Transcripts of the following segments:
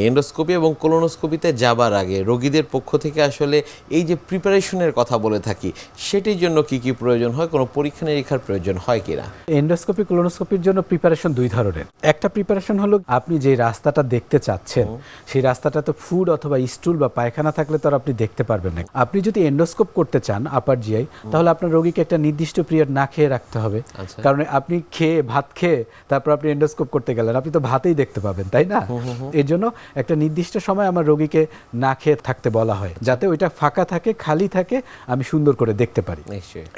Endoscopy এবং কোলোনোস্কোপিতে যাবার আগে রোগীদের পক্ষ থেকে আসলে এই যে প্রিপারেশনের কথা বলে থাকি, সেটির জন্য কি কি প্রয়োজন হয়, কোনো পরীক্ষা নিরীক্ষার প্রয়োজন হয় কিনা? এন্ডোস্কোপি কোলোনোস্কোপির জন্য প্রিপারেশন দুই ধরনের। একটা প্রিপারেশন হলো আপনি যে রাস্তাটা দেখতে চাচ্ছেন সেই রাস্তাটা তো ফুড অথবা স্টুল বা পায়খানা থাকলে তো আর আপনি দেখতে পারবেন না। আপনি যদি এন্ডোস্কোপ করতে চান আপার জিআই, তাহলে আপনার রোগীকে একটা নির্দিষ্ট পিরিয়ড না খেয়ে রাখতে হবে। কারণ আপনি ভাত খেয়ে তারপর আপনি এন্ডোস্কোপ করতে গেলেন, আপনি তো ভাতেই দেখতে পাবেন, তাই না? এর জন্য একটা নির্দিষ্ট সময় আমার রোগীকে না খেয়ে থাকতে বলা হয়, যাতে ওইটা ফাঁকা থাকে, খালি থাকে, আমি সুন্দর করে দেখতে পারি।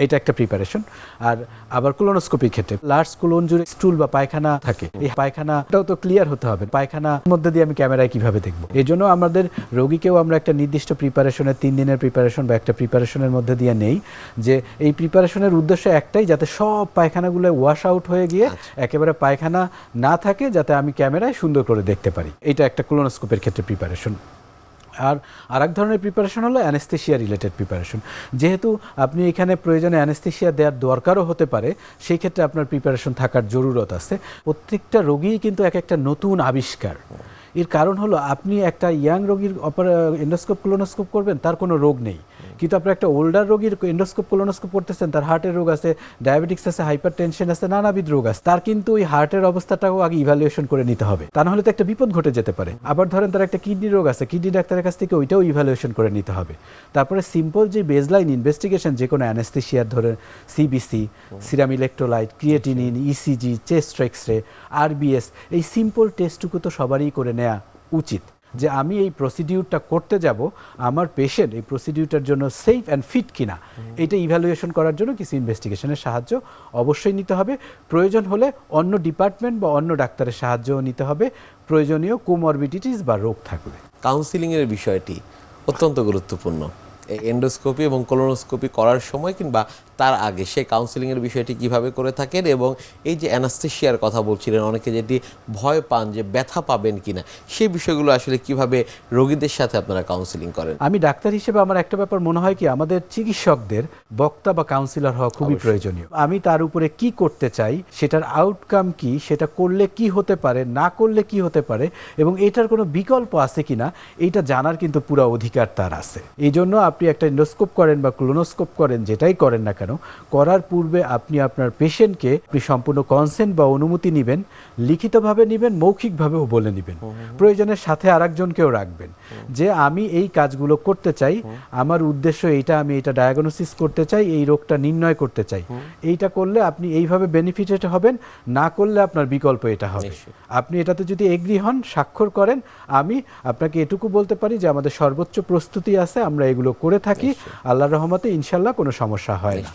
এটা একটা প্রিপারেশন। আর আবার কোলোনোস্কোপির ক্ষেত্রে লার্জ কোলন জুড়ে স্টুল বা পায়খানা থাকে, এই পায়খানাটাও তো ক্লিয়ার হতে হবে। পায়খানার মধ্যে দিয়ে আমি ক্যামেরায় কিভাবে দেখবো? এই জন্য আমাদের রোগীকেও আমরা একটা নির্দিষ্ট প্রিপারেশনের 3 দিনের প্রিপারেশন বা একটা প্রিপারেশনের মধ্যে দিয়ে নেই, যে এই প্রিপারেশনের উদ্দেশ্য একটাই, যাতে সব পায়খানাগুলো ওয়াশ আউট হয়ে গিয়ে একেবারে পায়খানা না থাকে, যাতে আমি ক্যামেরায় সুন্দর করে দেখতে পারি। এটা একটা কোলোনোস্কোপের ক্ষেত্রে প্রিপারেশন। আর আরেক ধরনের প্রিপারেশন হলো অ্যানেস্থেশিয়া রিলেটেড প্রিপারেশন। যেহেতু আপনি এখানে প্রয়োজনে অ্যানেস্থেশিয়া দেওয়ার দরকারও হতে পারে, সেই ক্ষেত্রে আপনার প্রিপারেশন থাকার জরুরত আছে। প্রত্যেকটা রোগীই কিন্তু এক একটা নতুন আবিষ্কার। এর কারণ হলো আপনি একটা ইয়াং রোগীর এন্ডোস্কোপ কোলোনোস্কোপ করবেন, তার কোনো রোগ নেই, কিন্তু আপনি একটা ওল্ডার রোগীর এন্ডোস্কোপ কোলোনোস্কোপ করতেছেন, তার হার্টের রোগ আছে, ডায়াবেটিক্স আছে, হাইপার টেনশন আছে, নানাবিধ রোগ আছে, তার কিন্তু ওই হার্টের অবস্থাটাও আগে ইভ্যালুয়েশন করে নিতে হবে, তা নাহলে তো একটা বিপদ ঘটে যেতে পারে। আবার ধরেন তার একটা কিডনি রোগ আছে, কিডনি ডাক্তারের কাছ থেকে ওইটাও ইভ্যালুয়েশন করে নিতে হবে। তারপরে সিম্পল যে বেজলাইন ইনভেস্টিগেশন, যে কোনো অ্যানেস্থেশিয়ার ধরেন CBC, serum electrolyte, creatinine, ECG, chest X-ray, RBS, এই সিম্পল টেস্টটুকু তো সবারই করে নেওয়া উচিত, যে আমি এই প্রসিডিউরটা করতে যাব, আমার পেশেন্ট এই প্রসিডিউরটার জন্য সেফ অ্যান্ড ফিট কিনা, এটা ইভ্যালুয়েশন করার জন্য কিছু ইনভেস্টিগেশনের সাহায্য অবশ্যই নিতে হবে। প্রয়োজন হলে অন্য ডিপার্টমেন্ট বা অন্য ডাক্তারের সাহায্যও নিতে হবে, প্রয়োজনীয় কোমরবিডিটিস বা রোগ থাকলে। কাউন্সিলিংয়ের বিষয়টি অত্যন্ত গুরুত্বপূর্ণ। এন্ডোস্কোপি এবং কোলোনোস্কোপি করার সময় কিংবা তার আগে সেই কাউন্সিলিংয়ের বিষয়টি কিভাবে করে থাকেন, এবং এই যে অ্যানাস্থেশিয়ার কথা বলছিলেন, অনেকে যেটি ভয় পান যে ব্যথা পাবেন কিনা, সেই বিষয়গুলো আসলে কিভাবে রোগীদের সাথে আপনারা কাউন্সিলিং করেন? আমি ডাক্তার হিসেবে আমার একটা ব্যাপার মনে হয় কি, আমাদের চিকিৎসকদের বক্তা বা কাউন্সিলর হওয়া খুবই প্রয়োজনীয়। আমি তার উপরে কি করতে চাই, সেটার আউটকাম কি, সেটা করলে কি হতে পারে, না করলে কি হতে পারে, এবং এটার কোনো বিকল্প আছে কিনা, এইটা জানার কিন্তু পুরো অধিকার তার আছে। এই জন্য আপনি একটা এন্ডোস্কোপ করেন বা কোলোনোস্কোপ করেন, যেটাই করেন না কেন, করার পূর্বে আপনি আপনার পেশেন্টকে সম্পূর্ণ কনসেন্ট বা অনুমতি নেবেন, লিখিতভাবে নেবেন, মৌখিকভাবেও বলে নেবেন, প্রয়োজনের সাথে আরেকজনকেও রাখবেন, যে আমি এই কাজগুলো করতে চাই, আমার উদ্দেশ্য এইটা, আমি এটা ডায়াগনোসিস করতে চাই, এই রোগটা নির্ণয় করতে চাই, এইটা করলে আপনি এইভাবে বেনিফিটেড হবেন, না করলে আপনার বিকল্প এটা হবে। আপনি এটাতে যদি এগ্রি হন, স্বাক্ষর করেন, আমি আপনাকে এটুকু বলতে পারি যে আমাদের সর্বোচ্চ প্রস্তুতি আছে, আমরা এগুলো করে থাকি, আল্লাহর রহমতে ইনশাল্লাহ কোনো সমস্যা হয় না।